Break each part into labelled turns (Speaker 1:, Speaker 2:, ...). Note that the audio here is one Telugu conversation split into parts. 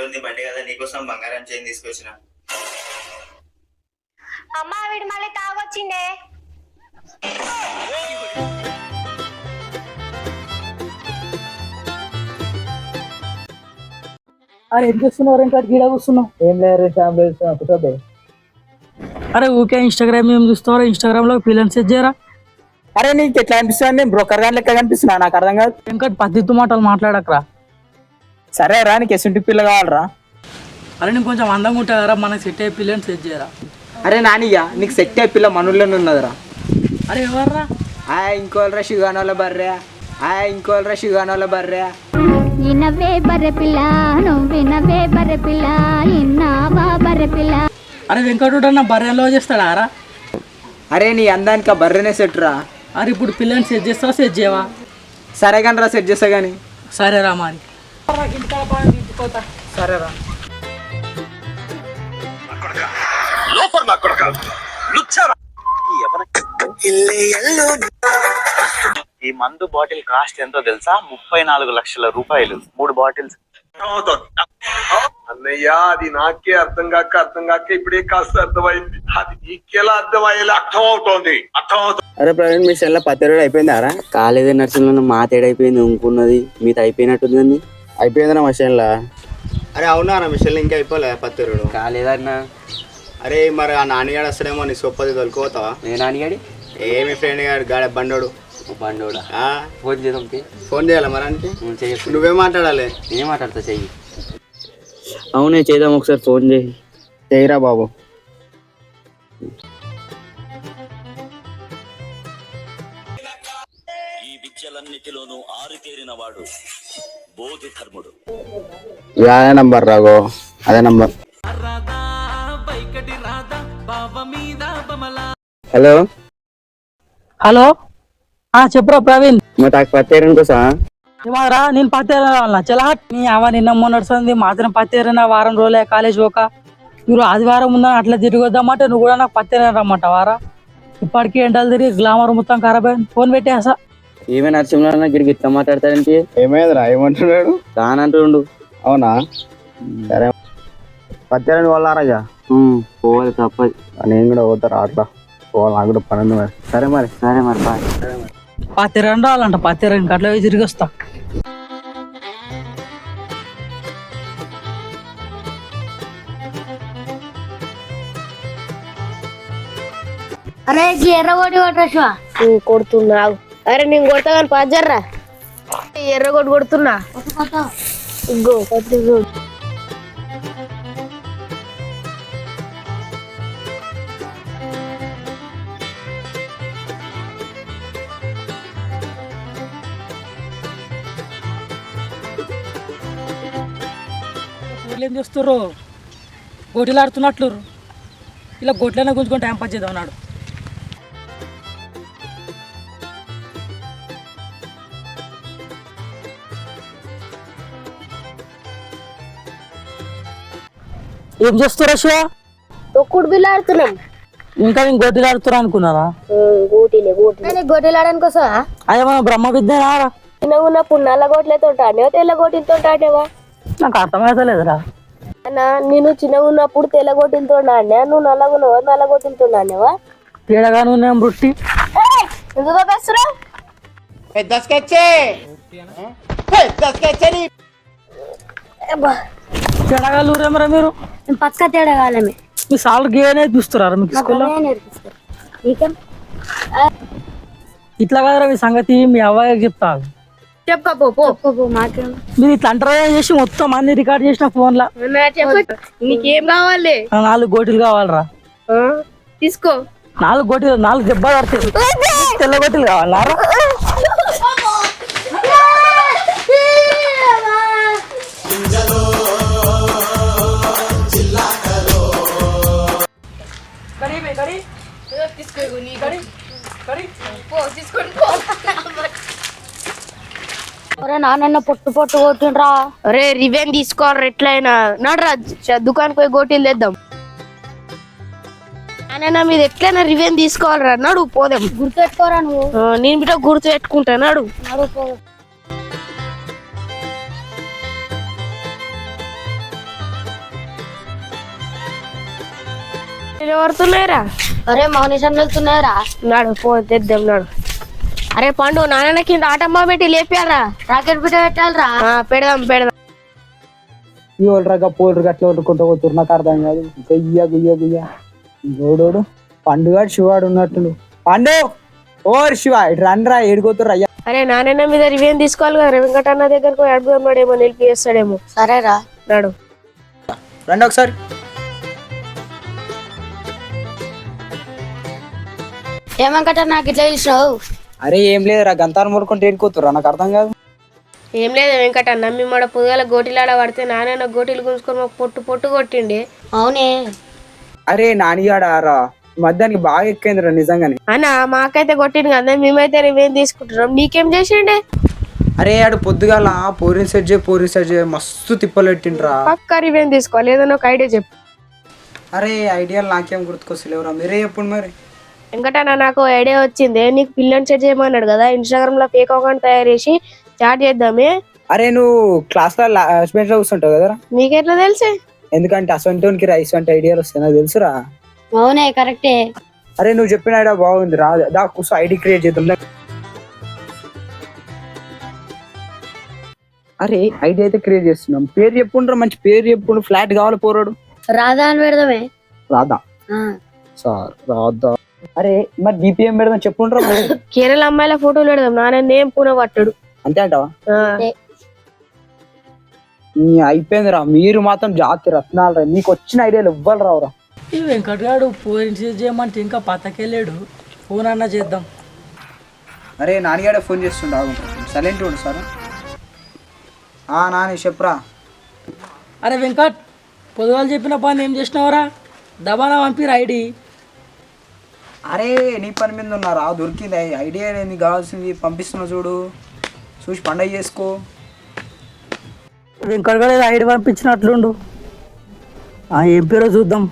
Speaker 1: ఉంది బండి కదా, నీకోసం బంగారం చైన్ తీసుకొచ్చిన.
Speaker 2: అమ్మా వీడు మళ్ళీ తాగొచ్చిండే.
Speaker 3: అరే ఏం చేస్తున్నావు? ఇంకా గీడ కూర్చున్నావు?
Speaker 4: ఏం లేదు కూర్చోబే.
Speaker 3: అరే ఊకే ఇన్స్టాగ్రామ్ ఏం చూస్తావు? ఇన్స్టాగ్రామ్ లో ఫిలిమ్స్ సెట్ చేయరా?
Speaker 4: అరే నీకు ఎట్లా అనిపిస్తుంది? నేను బ్రోకర్ గాని లెక్క కనిపిస్తున్నా? నాకు అర్థం కాదు.
Speaker 3: వెంకట్ పద్ధతి మాటలు మాట్లాడకరా.
Speaker 4: సరే రా, నీకు ఎసుంటి పిల్ల కావాలరా?
Speaker 3: అరే నీకు కొంచెం అందంగా ఉంటుంది కదా, మనకి సెట్ అయ్యే పిల్లని సెట్ చేయరా.
Speaker 4: అరే నానియ్య, నీకు సెట్ అయ్యే పిల్ల మనూళ్ళలోనే ఉన్నదిరా.
Speaker 3: అరే ఎవర్రా?
Speaker 4: ఇంకోళ్ళరా శివానోళ్ళ బర్రె, ఇంకోళ్ళరా శివానోళ్ళ బర్రె.
Speaker 5: ఇనవే బర్రె పిల్ల, నువ్వినవే బర్రె పిల్ల, ఇన్నావా బర్రె పిల్ల.
Speaker 3: అరే వెంకటుడు అన్న బర్రెలో చేస్తాడా రా?
Speaker 4: అరే నీ అందానికి ఆ బర్రెనే సెట్ రా.
Speaker 3: అరే ఇప్పుడు పిల్లని సెట్ చేస్తావా సెట్ చేయవా?
Speaker 4: సరే కానీ రా, సెట్ చేస్తా కానీ.
Speaker 3: సరేరా మరి. సరేరా.
Speaker 1: ఈ మందు బాటిల్ కాస్ట్ ఎంతో తెలుసా? 34 లక్షల రూపాయలు, 3 బాటిల్స్.
Speaker 6: అన్నయ్య, అది నాకే అర్థం కాక ఇప్పుడే కాస్త అర్థమైంది. అది నీకెలా అర్థమయ్యేలా అర్థం అవుతోంది.
Speaker 4: అరే ప్రవీణ్, మీ సెల్ల పత్తెరుడు అయిపోయిందారా?
Speaker 7: కాలేదే నర్సింగ్లో మాత ఏడైపోయింది, ఇంకున్నది మీత అయిపోయినట్టుందండి.
Speaker 4: అయిపోయిందన్నా మిషన్లా? అరే అవునా, మిషన్ ఇంకా అయిపోలే పత్తెరుడు?
Speaker 7: కాలేదన్నా.
Speaker 4: అరే మరి ఆ నాన్నగాడు వస్తాడేమో, నీ సొప్పది తొలుకోతావా?
Speaker 7: నేను నానిగాడి
Speaker 4: ఏమి ఫ్రెండ్ గాడు గాడ బండోడు.
Speaker 7: బండోడా? ఫోన్ చేద్దాం.
Speaker 4: ఫోన్ చేయాలా మరానికి?
Speaker 7: చేయకు.
Speaker 4: నువ్వేం మాట్లాడాలి?
Speaker 7: నేనే మాట్లాడతా, చెయ్యి. అవునే చేద్దాం, ఒకసారి ఫోన్ చేయి.
Speaker 4: చేయరా బాబు.
Speaker 8: ఈ విద్యలన్నిటిలోనూ ఆరితేరిన వాడు బోధి ధర్ముడు.
Speaker 4: అదే నంబర్ రాగో, అదే నంబర్. హలో
Speaker 3: హలో, చెప్పురా ప్రవీణ్.
Speaker 7: నాకు పత్తేరని కోసం
Speaker 3: ఏమారా? నేను పత్తేరా చలా. నీ అవ నిన్న మొన్నడుస్తుంది మాత్రం పత్తేరైనా వారం రోజులే కాలేజ్ పోక. మీరు ఆదివారం ఉందా అట్లా తిరిగి వద్దామంటే నువ్వు కూడా నాకు పత్తేరా రమ్మంట వారా. ఇప్పటికీ ఎండలు తిరిగి గ్లామర్ మొత్తం ఖరాబ్ అయింది. ఫోన్ పెట్టేసా.
Speaker 7: ఏమే నరసింహ గిరికి ఇట్లా మాట్లాడతాడంటే?
Speaker 4: ఏమైందిరా? ఏమంటున్నాడు?
Speaker 7: కానంటుండు.
Speaker 4: అవునా? సరే పత్తేరని వాళ్ళారాజా
Speaker 7: పోవాలి, తప్పదు.
Speaker 4: నేను కూడా పోతారా అట్లా పోవాలి, నాకు కూడా పని ఉంది మరి. సరే మరి.
Speaker 7: సరే మరి, బాయ్.
Speaker 3: పత్తేరని రావాలంట. పత్తేరని అట్లా తిరిగి వస్తా.
Speaker 5: అరే ఎర్రగొట్టి కొట్టా
Speaker 2: కొడుతున్నావు. అరే నేను కొడతా కానీ పాజర్రా. ఎర్రగొట్టు కొడుతున్నా. ఇగో కొట్టి చూడు.
Speaker 3: ఏం చేస్తుర్రు? గోటీలు ఆడుతున్నట్లు ఇలా గొట్లైనా గుంజుకొని టైం పాస్ చేద్దాం అన్నాడు. ఏం చేస్తురా శివ?
Speaker 2: తొక్కుడు బిల్లు ఆడుతున్నాం.
Speaker 3: ఇంకా నేను గోటీలు ఆడుతున్నా అనుకున్నారా?
Speaker 2: గోటీలు ఆడడానికి వస్తా.
Speaker 3: అదే మన బ్రహ్మ విద్య రారా.
Speaker 2: చిన్నగా ఉన్నప్పుడు నల్ల గోట్లతో ఆడినావా తెల్ల గోటీలతో ఆడినావా?
Speaker 3: నాకు అర్థమవుతలేదురా.
Speaker 2: అన్నా నేను చిన్నగా ఉన్నప్పుడు తెల్ల గోటీలతో ఆడినా, నువ్వు నల్లగున్నావా నల్ల గోటీలతో ఆడినావా?
Speaker 3: తేడాగా నువ్వు బుట్టి
Speaker 2: ఎందుకు వేస్తురా?
Speaker 3: తేడాగా ఊరేమరా మీరు?
Speaker 5: పక్క తేడా కాలమే.
Speaker 3: మీ సార్లు గేనే చూస్తున్నారా మీకు స్కూల్లో? ఇట్లా కాదురా మీ సంగతి, మీ అవ్వకి చెప్తా.
Speaker 2: చెప్పు
Speaker 5: మాకేం
Speaker 3: మీరు ఇట్లా అంటరా చేసి మొత్తం అన్ని రికార్డ్ చేసిన ఫోన్ లా.
Speaker 2: నీకేం కావాలి?
Speaker 3: 4 గోటీలు కావాలరా.
Speaker 2: తీసుకో.
Speaker 3: 4 గోటీలు, 4 దెబ్బలు పడతాయి. తెల్ల గోటీలు కావాలా?
Speaker 5: నాన్న పొట్టు పొట్టు కొట్టిండ్రా.
Speaker 2: అరే రివెన్ తీసుకోవాలి ఎట్లయినా. నడరా దుకాణం పోయి గోటీలు తెద్దాం. నాన్న మీద ఎట్లయినా రివెన్ తీసుకోవాలరా. నడు పోదాం.
Speaker 5: గుర్తు పెట్టుకోరా నువ్వు.
Speaker 2: నేను బిడ్డ గుర్తు పెట్టుకుంటా. నడు. బాటిల్ ఎవరుతున్నాయిరా?
Speaker 9: అరే మౌనిషన్ వెళ్తున్నారా?
Speaker 2: నాడు ఫోన్ తెద్దాం నాడు. అరే పండు నాన్న కింద ఆటమ్మ పెట్టి లేపారా?
Speaker 9: రాకెట్ బిడ్డ పెట్టాలరా?
Speaker 2: పెడదాం పెడదాం.
Speaker 3: ఈ వాళ్ళగా పోలరు అట్లా కొట్టుకుంటూ పోతున్నారు, నాకు అర్థం కాదు. గయ్య గుయ్య గుయ్య గోడోడు పండుగ శివాడు ఉన్నట్టు. పండు ఓ శివ ఇటు రండిరా, ఏడుకోతుర్రు అయ్యా.
Speaker 2: అరే నాన్న మీద రివ్యూని తీసుకోవాలి కదా, వెంకటన్న దగ్గరకు అడుగుదామాడేమో, నిలిపి చేస్తాడేమో.
Speaker 9: సరేరా
Speaker 2: నాడు
Speaker 3: రండి ఒకసారి.
Speaker 9: ఏమంకట నాకు ఇట్లా చూసినావు?
Speaker 3: అరే ఏం లేదురా, గంతాను ముడుకుంటే ఏడుకోతుర్రా, నాకు అర్థం కాదు.
Speaker 2: ఏం లేదు వెంకటన్న, మీ మన పొద్దుగాల గోటీలాడ పడితే నాన్న గోటీలు గుంజుకొని మాకు పొట్టు పొట్టు కొట్టిండి.
Speaker 9: అవునే.
Speaker 3: అరే నానిగాడారా మధ్యానికి బాగా ఎక్కువైందిరా నిజంగానే.
Speaker 2: అన్న మాకైతే కొట్టింది కదా, మేమైతే రివ్యూ తీసుకుంటున్నాం. నీకేం చేసిండే?
Speaker 3: అరే ఆడు పొద్దుగాల పోరిని సెట్ చేయి మస్తు తిప్పలు పెట్టిండ్రా.
Speaker 2: పక్క రివ్యూ తీసుకోవాలి, ఏదైనా ఒక ఐడియా చెప్పు.
Speaker 3: అరే ఐడియాలు నాకేం గుర్తుకొస్తలేవురా, మీరే చెప్పండి మరి.
Speaker 2: వెంకటన్న నాకు ఐడియా వచ్చింది, నీకు పిల్లని సెట్ చేయమన్నాడు కదా, ఇన్స్టాగ్రామ్ లో ఫేక్ అకౌంట్ తయారు చేసి చాట్ చేద్దామే.
Speaker 3: అరే నువ్వు క్లాస్ లో లాస్ట్ బెంచ్ లో కూర్చుంటావు కదరా.
Speaker 2: మీకెట్లా తెలుసు?
Speaker 3: ఎందుకంటే అసొంటోనికి రైస్ వంటి ఐడియాలు వస్తాయి, నాకు తెలుసురా.
Speaker 9: అవునే కరెక్టే.
Speaker 3: అరే నువ్వు చెప్పిన ఐడియా బాగుంది రా, దా కూర్చో ఐడి క్రియేట్ చేద్దాం. అరే ఐడియా అయితే క్రియేట్ చేస్తున్నాం, పేరు చెప్పుండ్రా, మంచి పేరు చెప్పుండ్రు. ఫ్లాట్ కావాలి పోరాడు.
Speaker 9: రాధా అని పెడదామే.
Speaker 3: రాధా సార్ రాధా. అరే మరి డిపిఎం పెడదాం చెప్పుండ్రా.
Speaker 2: కేరళ అమ్మాయిల ఫోటోలు పెడదాం, నాన్న నేమ్ పూన పట్టాడు.
Speaker 3: అంతే అంటావా? అయిపోయిందిరా, మీరు మాత్రం జాతి రత్నాలు రా, మీకు వచ్చిన ఐడియాలు ఇవ్వాలి రావురా.
Speaker 10: ఈ వెంకటగాడు ఫోన్ చేయమంటే ఇంకా పతకెళ్ళాడు, ఫోన్ అన్నా చేద్దాం.
Speaker 3: అరే నానిగాడే ఫోన్ చేస్తుండ, సైలెంట్ ఉండు సార్. నాని చెప్పరా.
Speaker 10: అరే వెంకట్, పొద్దుగాలు చెప్పిన పని ఏం చేసినావురా? దబానా పంపిరా ఐడి.
Speaker 3: అరే నీ పని మీద ఉన్నారా, దొరికింది ఐడియా, నీకు కావాల్సింది పంపిస్తున్నా చూడు, చూసి పండగ చేసుకో.
Speaker 10: వెంకటగాడు ఏదో ఐడి పంపించినట్లుండు. ఏం పేరో చూద్దాం.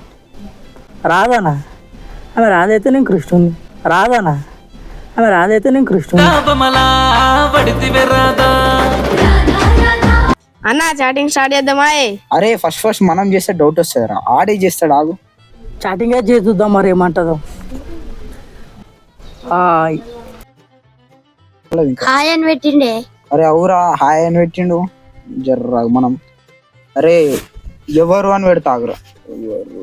Speaker 10: రాదానా? ఆమె రాదైతే నేను కృష్ణుని. రాదానా? ఆమె రాదైతే నేను కృష్ణుని.
Speaker 2: అన్న చాటింగ్ స్టార్ట్ చేద్దామా?
Speaker 3: అరే ఫస్ట్ మనం చేస్తే డౌట్ వస్తుంది, ఆడే చేస్తాడు. ఆగు
Speaker 10: చాటింగ్ చేసి చూద్దాం, మరి ఏమంటుందో. హాయ్
Speaker 9: హాయ్ అని పెట్టిండే.
Speaker 3: అరే అవురా హాయ్ అని పెట్టిండు, జర్రా మనం. అరే ఎవరు అని పెడతాగురా. ఎవరు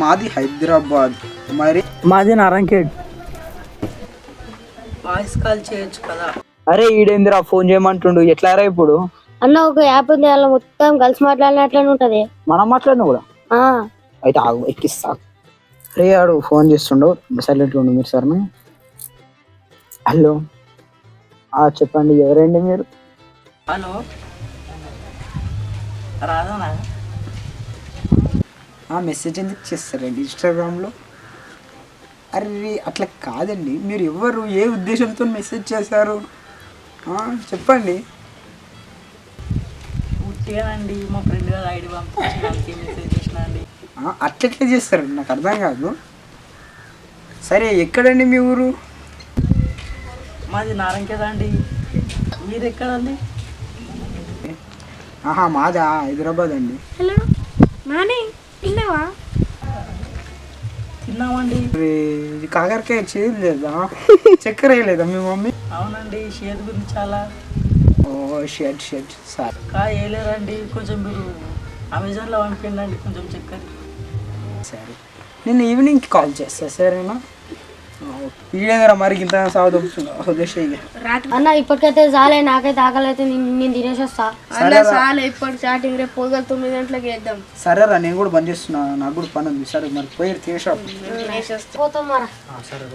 Speaker 3: మాది హైదరాబాద్, మరి
Speaker 10: మాది నారాయణఖేడ్. వాయిస్ కాల్ చేయొచ్చు కదా.
Speaker 3: అరే ఈడేందిరా ఫోన్ చేయమంటుండు, ఎట్లారా ఇప్పుడు?
Speaker 9: అన్న ఒక యాప్ ఉంది, అలా మొత్తం కలిసి మాట్లాడినట్లనే ఉంటది.
Speaker 3: మనం మాట్లాడినా కూడా అయితే ఆగు ఎక్కిస్తా. అరే ఆడు ఫోన్ చేస్తుండు, సైలెంట్ ఉండు మీరు సార్. హలో చెప్పండి, ఎవరండి మీరు?
Speaker 10: హలో రాదానా?
Speaker 3: మెసేజ్ ఎందుకు చేస్తారండి ఇన్స్టాగ్రామ్లో? అరే అట్లా కాదండి, మీరు ఎవరు, ఏ ఉద్దేశంతో మెసేజ్ చేశారు చెప్పండి.
Speaker 10: అండి మా ఫ్రెండ్ గారు ఐడి పంపించడానికి మెసేజ్ చేసిన అండి.
Speaker 3: అట్లెట్లా చేస్తారండి, నాకు అర్థం కాదు. సరే ఎక్కడండి మీ ఊరు?
Speaker 10: మాది నారాయణఖేడ్ అండి. మీరు ఎక్కడండి?
Speaker 3: మాదా హైదరాబాద్ అండి.
Speaker 2: హలో నాని, తిన్నావా?
Speaker 10: తిన్నామండి.
Speaker 3: కాకరకాయ చేయదు లేదా, చక్కెర వేయలేదా మీ మమ్మీ?
Speaker 10: అవునండి, షేర్ గురించి చాలా.
Speaker 3: ఓ షెట్ సార్
Speaker 10: వేయలేదండి, కొంచెం మీరు అమెజాన్లో పంపించండి కొంచెం చక్కెర.
Speaker 3: సరే నేను ఈవినింగ్కి కాల్ చేస్తా, సరేనా? ఈడేదరా మరి ఇంత
Speaker 9: అన్న ఇప్పటికైతే చాలే, నాకైతే ఆకలి అయితే నేను తినేసి వస్తా.
Speaker 2: ఇప్పుడు చాటింగ్ రేపు పొద్దుగల 9 గంటలకు వేద్దాం.
Speaker 3: సరేరా, నేను కూడా బంద్ చేస్తున్నా, నాకు కూడా పని ఉంది. సరే మరి పోయి తినేసి
Speaker 9: పోతాం మరా.
Speaker 3: సరే.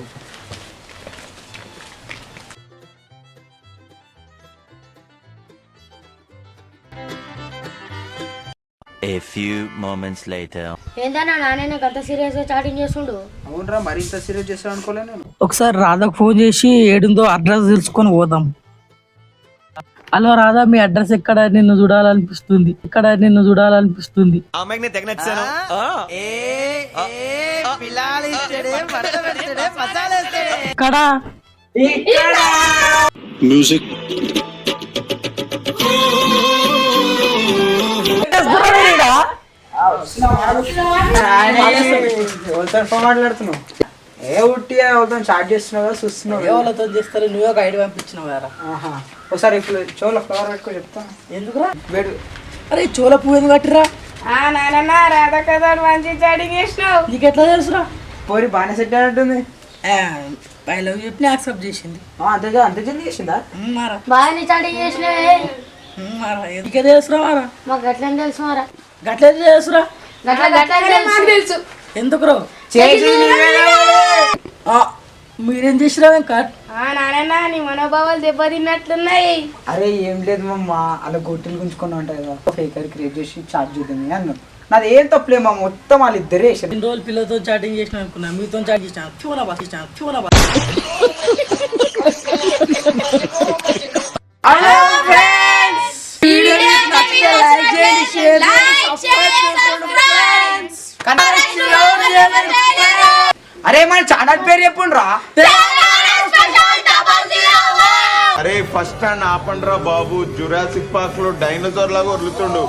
Speaker 8: A few moments later.
Speaker 9: ఏందన్నా నాన్న గంట సీరియస్ గా చాటింగ్ చేస్తుండు?
Speaker 3: అవునరా, మరి ఇంత సీరియస్ చేస్తా అనుకోలే నేను.
Speaker 10: ఒకసారి రాధకు ఫోన్ చేసి ఏడుందో అడ్రస్ తెలుసుకొని పోదాం.
Speaker 3: హలో రాధా, మీ అడ్రస్ ఎక్కడ? నిన్ను చూడాలనిపిస్తుంది. ఇక్కడ
Speaker 6: మ్యూజిక్
Speaker 10: ఫోన్ మాట్లాడుతున్నావు? ఏ ఉట్టి వాళ్ళతో చాట్ చేస్తున్నావు కదా, చూస్తున్నావు. ఎవరితో చేస్తారు? నువ్వే ఒక ఐడి పంపించినావు కదా. ఒకసారి ఇప్పుడు చోల ఫ్లవర్ పెట్టుకో చెప్తాను. ఎందుకురా వేడు? అరే చోల పువ్వు ఎందుకు కట్టిరా?
Speaker 2: రాధా కదా మంచి చాటింగ్ చేసినావు.
Speaker 10: నీకు ఎట్లా తెలుసురా? పోరి బాగానే సెట్ అయినట్టుంది. ఐ లవ్ యూ యాక్సెప్ట్ చేసింది. అంతేగా, అంతే జల్ది చేసిందా?
Speaker 9: బాగా చాటింగ్ చేసినవే.
Speaker 10: నీకే తెలుసురా మారా?
Speaker 9: మాకు గట్లని తెలుసు మారా.
Speaker 10: గట్లే చేసురా.
Speaker 2: మాకు తెలుసు.
Speaker 10: ఎందుకు రో మీరేం చేసిరా వెంకట్?
Speaker 2: నాన్న నీ మనోభావాలు దెబ్బతిన్నట్లున్నాయి.
Speaker 10: అరే ఏం లేదు మమ్మ, అలా గొట్టెలు గుంజుకుని ఉంటాయి కదా, ఫేకర్ క్రియేట్ చేసి చాట్ చేద్దాం అన్నాను. నాది ఏం తప్పలే మా, మొత్తం వాళ్ళు ఇద్దరే చేశారు. 2 రోజులు పిల్లలతో చాటింగ్ చేసిన అనుకున్నా, మీతో చాట్ చేసిన. అరే మన ఛానల్ పేరు చెప్పుండ్రా.
Speaker 6: అరే ఫస్ట్ స్టాండ్ ఆపండ్రా బాబు, జురాసిక్ పార్క్ లో డైనోసార్ లాగా వదులుతుండు.